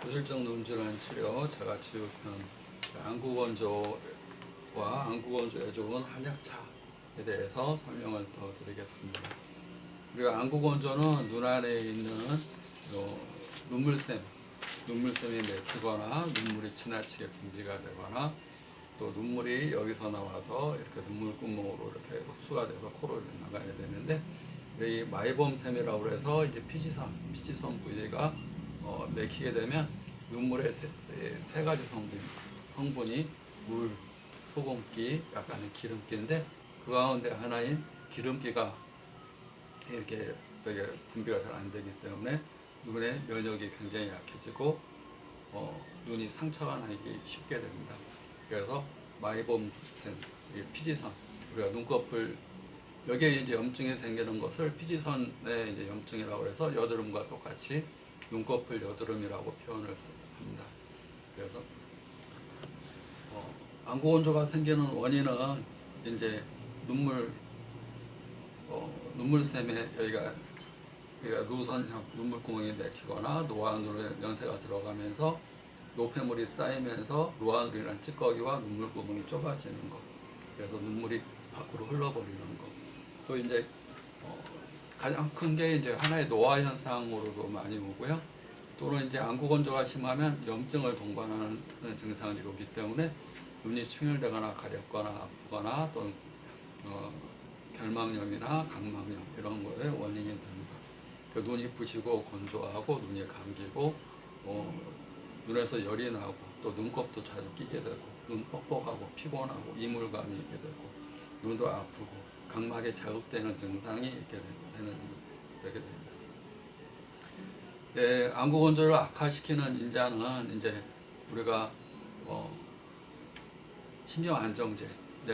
고질적 눈질환 치료 자가치유편 안구건조와 안구건조에 좋은 한약차에 대해서 설명을 더 드리겠습니다. 우리가 안구건조는 눈 안에 있는 눈물샘이 맥히거나 눈물이 지나치게 분비가 되거나 또 눈물이 여기서 나와서 이렇게 눈물구멍으로 이렇게 흡수가 돼서 코로 이렇게 나가야 되는데, 이 마이봄샘이라고 해서 이제 피지선 부위가 맥히게 되면 눈물의 세 가지 성분이 물, 소금기, 약간의 기름기인데, 그 가운데 하나인 기름기가 이렇게 분비가 잘 안 되기 때문에 눈의 면역이 굉장히 약해지고 눈이 상처가 나기 쉽게 됩니다. 그래서 마이봄샘, 피지선, 우리가 눈꺼풀 여기에 이제 염증이 생기는 것을 피지선의 이제 염증이라고 해서 여드름과 똑같이 눈꺼풀 여드름이라고 표현을 합니다. 그래서 안구건조가 생기는 원인은 이제 눈물샘에 여기가 루선형 눈물구멍이 맥히거나 노화누의 연세가 들어가면서 노폐물이 쌓이면서 노화누리란 찌꺼기와 눈물구멍이 좁아지는 것, 그래서 눈물이 밖으로 흘러버리는 것. 또 이제 가장 큰 게 이제 하나의 노화 현상으로도 많이 오고요. 또는 이제 안구건조가 심하면 염증을 동반하는 증상이 오기 때문에 눈이 충혈되거나 가렵거나 아프거나 또는 결막염이나 각막염 이런 거에 원인이 됩니다. 눈이 부시고 건조하고 눈이 감기고 눈에서 열이 나고 또 눈곱도 자주 끼게 되고 눈 뻑뻑하고 피곤하고 이물감이 있게 되고 눈도 아프고 각막에 자극되는 증상이 되게 됩니다. 안구건조를 악화시키는 인자는 이제 우리가 신경 안정제,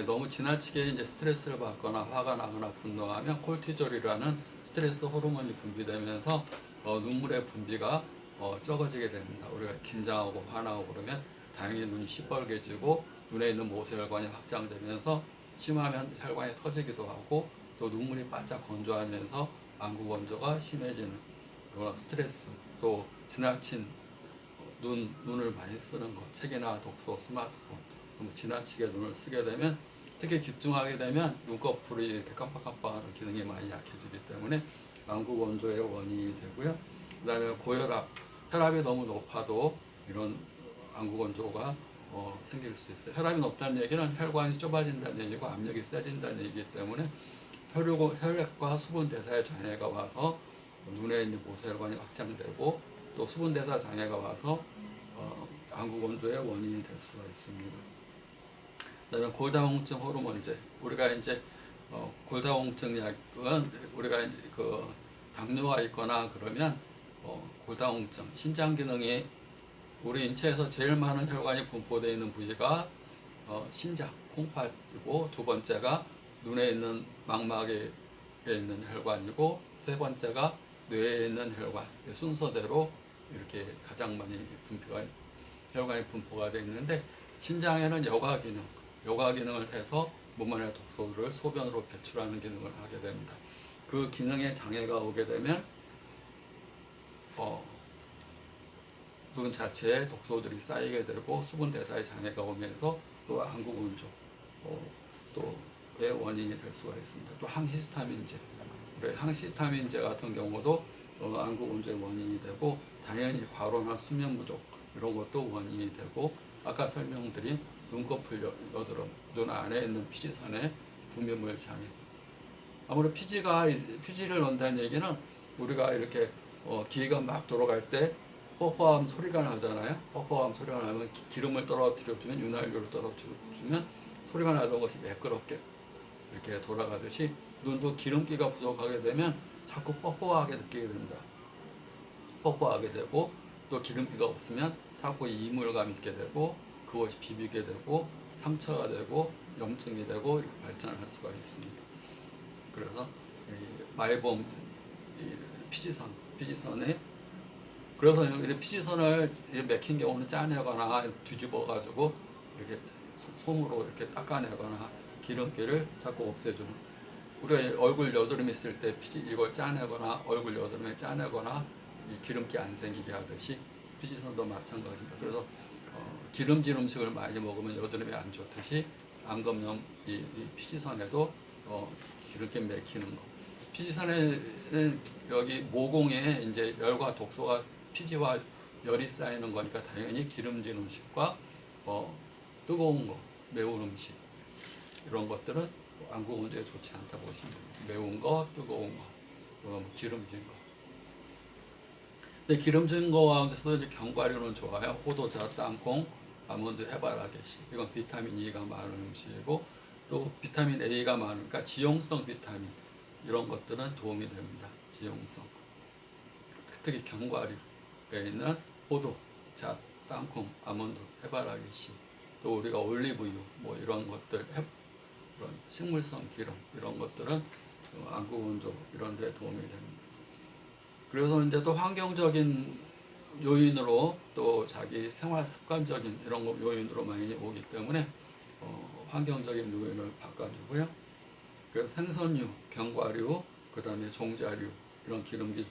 너무 지나치게 이제 스트레스를 받거나 화가 나거나 분노하면 콜티졸이라는 스트레스 호르몬이 분비되면서 눈물의 분비가 적어지게 됩니다. 우리가 긴장하고 화나고 그러면 당연히 눈이 시뻘개지고 눈에 있는 모세혈관이 확장되면서 심하면 혈관이 터지기도 하고 또 눈물이 바짝 건조하면서 안구건조가 심해지는 그런 스트레스, 또 지나친 눈을 많이 쓰는 것, 책이나 독서, 스마트폰, 너무 지나치게 눈을 쓰게 되면 특히 집중하게 되면 눈꺼풀이 이렇게 깜빡깜빡하는 기능이 많이 약해지기 때문에 안구건조의 원인이 되고요. 그 다음에 고혈압, 혈압이 너무 높아도 이런 안구건조가 생길 수 있어요. 혈압이 높다는 얘기는 혈관이 좁아진다는 얘기고 압력이 세진다는 얘기이기 때문에 혈액과 수분 대사에 장애가 와서 눈에 있는 모세혈관이 확장되고 또 수분 대사 장애가 와서 안구건조의 원인이 될 수가 있습니다. 그다음에 골다공증 호르몬제, 우리가 이제 골다공증 약은 우리가 이제 당뇨가 있거나 그러면 골다공증, 신장 기능이 우리 인체에서 제일 많은 혈관이 분포되어 있는 부위가 신장, 콩팥이고, 두 번째가 눈에 있는 망막에 있는 혈관이고, 세 번째가 뇌에 있는 혈관, 순서대로 이렇게 가장 많이 혈관이 분포가 되어 있는데, 신장에는 여과 기능을 해서 몸 안의 독소를 소변으로 배출하는 기능을 하게 됩니다. 그 기능에 장애가 오게 되면 눈 자체에 독소들이 쌓이게 되고 수분 대사에 장애가 오면서 또 안구건조 또의 원인이 될 수가 있습니다. 또 항히스타민제 같은 경우도 안구건조의 원인이 되고, 당연히 과로나 수면 부족 이런 것도 원인이 되고, 아까 설명드린 눈꺼풀 여드름, 눈 안에 있는 피지선의 분비물 장애. 아무래도 피지를 넣는다는 얘기는 우리가 이렇게 기가 막 돌아갈 때 뽀뽀함 소리가 나잖아요. 뽀뽀함 소리가 나면 기름을 떨어뜨려주면, 윤활유를 떨어뜨려주면 소리가 나던 것이 매끄럽게 이렇게 돌아가듯이 눈도 기름기가 부족하게 되면 자꾸 뻑뻑하게 느끼게 됩니다. 뻑뻑하게 되고, 또 기름기가 없으면 자꾸 이물감이 있게 되고, 그것이 비비게 되고 상처가 되고 염증이 되고 이렇게 발전할 수가 있습니다. 그래서 마이봄 피지선에, 그래서 이 피지선을 맥힌 경우는 짜내거나 뒤집어 가지고 이렇게 솜으로 이렇게 닦아내거나 기름기를 자꾸 없애주는, 우리가 얼굴 여드름 있을 때 이걸 짜내거나 얼굴 여드름에 짜내거나 기름기 안 생기게 하듯이 피지선도 마찬가지입니다. 그래서 기름진 음식을 많이 먹으면 여드름이 안 좋듯이 안검염 이 피지선에도 기름기 맥히는 거. 피지선에는 여기 모공에 이제 열과 독소가 피지와 열이 쌓이는 거니까 당연히 기름진 음식과 뜨거운 거, 매운 음식 이런 것들은 안구 건조에 좋지 않다고 보시면 됩니다. 매운 거, 뜨거운 거, 너무 기름진 거. 근데 기름진 거 가운데서도 이제 견과류는 좋아요. 호두자, 땅콩, 아몬드, 해바라기씨. 이건 비타민 E가 많은 음식이고 또 비타민 A가 많으니까 지용성 비타민 이런 것들은 도움이 됩니다. 지용성. 특히 견과류에 있는 호두, 잣, 땅콩, 아몬드, 해바라기씨. 또 우리가 올리브유 뭐 이런 것들 이런 식물성 기름 이런 것들은 안구 건조 이런 데 도움이 됩니다. 그래서 이제 또 환경적인 요인으로 또 자기 생활 습관적인 이런 요인으로 많이 오기 때문에 환경적인 요인을 바꿔주고요. 그 생선류, 견과류, 그 다음에 종자류 이런 기름기를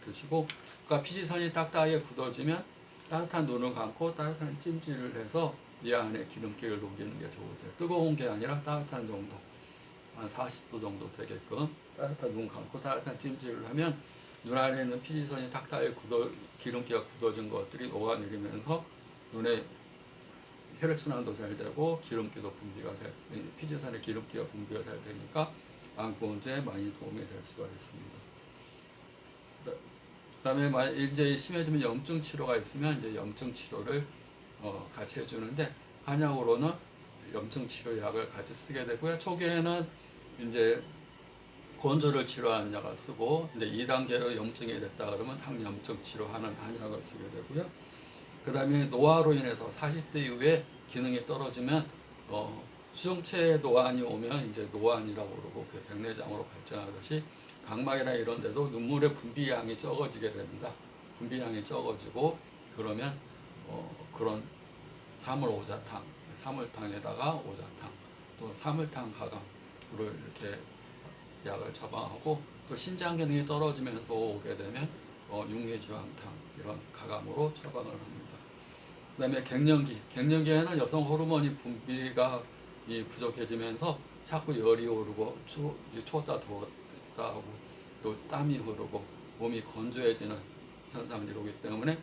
드시고, 그러니까 피지선이 딱딱하게 굳어지면 따뜻한 눈을 감고 따뜻한 찜질을 해서 이 안에 기름기를 녹이는 게 좋으세요. 뜨거운 게 아니라 따뜻한 정도, 한 40도 정도 되게끔 따뜻한 눈 감고 따뜻한 찜질을 하면 눈 안에 있는 피지선이 딱딱하게 기름기가 굳어진 것들이 녹아내리면서 눈에 혈액순환도 잘 되고 기름기도 분비가 피지선의 기름기가 분비가 잘 되니까 안구 건조에 많이 도움이 될 수가 있습니다. 그다음에 이제 심해지면 염증 치료가 있으면 이제 염증 치료를 같이 해주는데 한약으로는 염증 치료 약을 같이 쓰게 되고요. 초기에는 이제 건조를 치료하는 약을 쓰고 이제 2단계로 염증이 됐다 그러면 항염증 치료하는 한약을 쓰게 되고요. 그다음에 노화로 인해서 40대 이후에 기능이 떨어지면 수정체 노안이 오면 이제 노안이라고 그러고 그 백내장으로 발전하듯이 각막이나 이런 데도 눈물의 분비량이 적어지게 됩니다. 분비량이 적어지고 그러면 그런 사물오자탕, 사물탕에다가 오자탕, 또 사물탕 가감으로 이렇게 약을 처방하고 또 신장 기능이 떨어지면서 오게 되면 육류지방탕 이런 가감으로 처방을 합니다. 그다음에 갱년기에는 여성 호르몬이 분비가 부족해지면서 자꾸 열이 오르고 추웠다 더웠다 하고 또 땀이 흐르고 몸이 건조해지는 현상들이 오기 때문에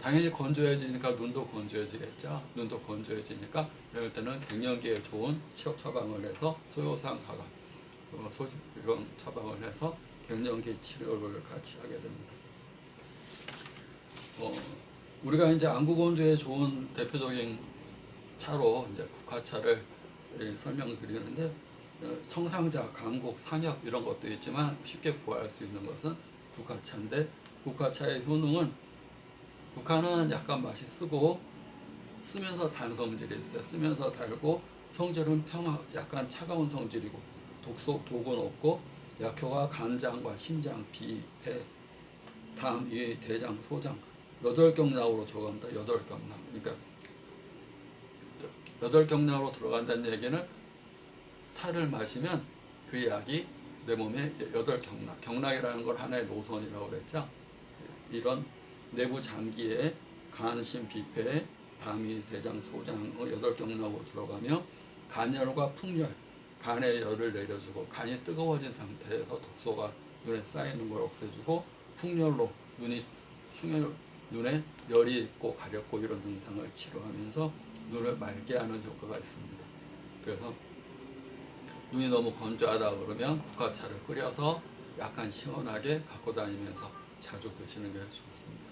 당연히 건조해지니까 눈도 건조해지겠죠. 눈도 건조해지니까 이럴 때는 갱년기에 좋은 치료 처방을 해서 소요상 가감 이런 처방을 해서 갱년기 치료를 같이 하게 됩니다. 우리가 이제 안구 건조에 좋은 대표적인 차로 이제 국화차를 설명드리는데 청상자, 감국, 상엽 이런 것도 있지만 쉽게 구할 수 있는 것은 국화차인데 국화차의 효능은 국화는 약간 맛이 쓰고 쓰면서 단 성질이 있어요. 쓰면서 달고 성질은 약간 차가운 성질이고 독은 없고 약효가 간장과 심장, 비, 배, 담, 위, 대장, 소장 8경락으로 들어갑니다. 8경락. 그러니까 8경락으로 들어간다는 얘기는 차를 마시면 그 약이 내 몸에 8경락, 경락이라는 걸 하나의 노선이라고 그랬죠. 이런 내부 장기에 간, 심, 비폐, 담이, 대장, 소장의 8경락으로 들어가며 간열과 풍열, 간의 열을 내려주고 간이 뜨거워진 상태에서 독소가 눈에 쌓이는 걸 없애주고 풍열로 눈에 열이 있고 가렵고 이런 증상을 치료하면서 눈을 맑게 하는 효과가 있습니다. 그래서 눈이 너무 건조하다 그러면 국화차를 끓여서 약간 시원하게 갖고 다니면서 자주 드시는 게 좋습니다.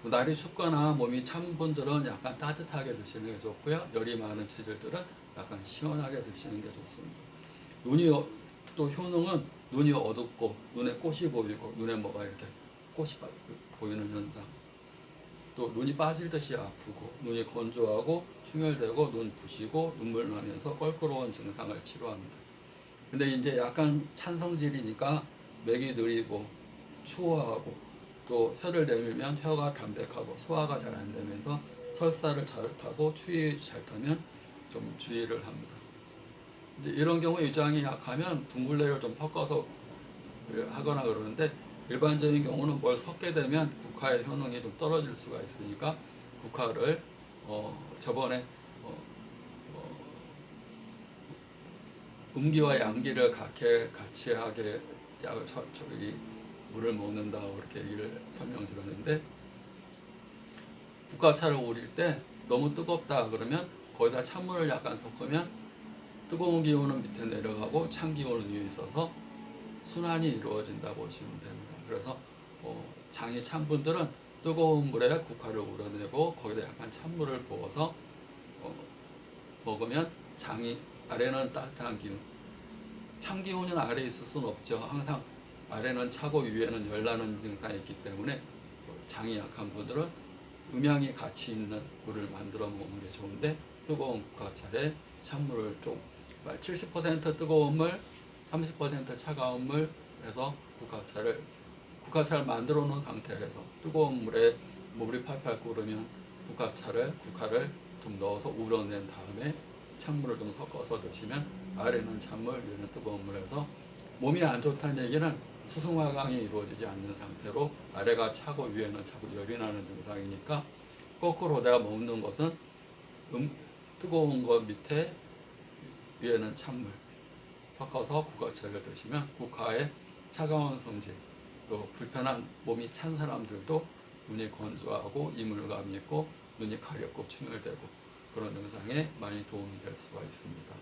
날이 춥거나 몸이 찬 분들은 약간 따뜻하게 드시는 게 좋고요. 열이 많은 체질들은 약간 시원하게 드시는 게 좋습니다. 또 효능은 눈이 어둡고 눈에 꽃이 보이고 눈에 뭐가 이렇게 꽃이 보이는 현상, 또 눈이 빠질 듯이 아프고 눈이 건조하고 충혈되고 눈 부시고 눈물 나면서 껄끄러운 증상을 치료합니다. 근데 이제 약간 찬 성질이니까 맥이 느리고 추워하고 또 혀를 내밀면 혀가 담백하고 소화가 잘 안 되면서 설사를 잘 타고 추위 잘 타면 좀 주의를 합니다. 이제 이런 경우 위장이 약하면 둥글레를 좀 섞어서 하거나 그러는데 일반적인 경우는 뭘 섞게 되면 국화의 효능이 좀 떨어질 수가 있으니까 국화를 저번에 어, 어, 음기와 양기를 같이 하게 약을 저기 물을 먹는다고 그렇게 얘기를 설명드렸는데, 국화차를 우릴 때 너무 뜨겁다 그러면 거기다 찬물을 약간 섞으면 뜨거운 기운은 밑에 내려가고 찬 기운은 위에 있어서 순환이 이루어진다고 보시면 됩니다. 그래서 장이 찬 분들은 뜨거운 물에 국화를 우려내고 거기다 약간 찬물을 부어서 어, 먹으면 장이, 아래는 따뜻한 기운, 찬 기운은 아래에 있을 수는 없죠. 항상 아래는 차고 위에는 열나는 증상이 있기 때문에 장이 약한 분들은 음양이 같이 있는 물을 만들어 먹는 게 좋은데, 뜨거운 국화차에 찬물을 좀 70% 뜨거운 물, 30% 차가운 물 해서 국화차를 만들어 놓은 상태에서 뜨거운 물에 물이 팔팔 끓으면 국화를 좀 넣어서 우려낸 다음에 찬물을 좀 섞어서 드시면 아래는 찬물, 위에는 뜨거운 물에서 몸이 안 좋다는 얘기는 수승화강이 이루어지지 않는 상태로 아래가 차고 위에는 차고 열이 나는 증상이니까, 거꾸로 내가 먹는 것은 뜨거운 것 밑에 위에는 찬물 섞어서 국화차를 드시면 국화의 차가운 성질, 또 불편한 몸이 찬 사람들도 눈이 건조하고 이물감이 있고 눈이 가렵고 충혈되고 그런 증상에 많이 도움이 될 수가 있습니다.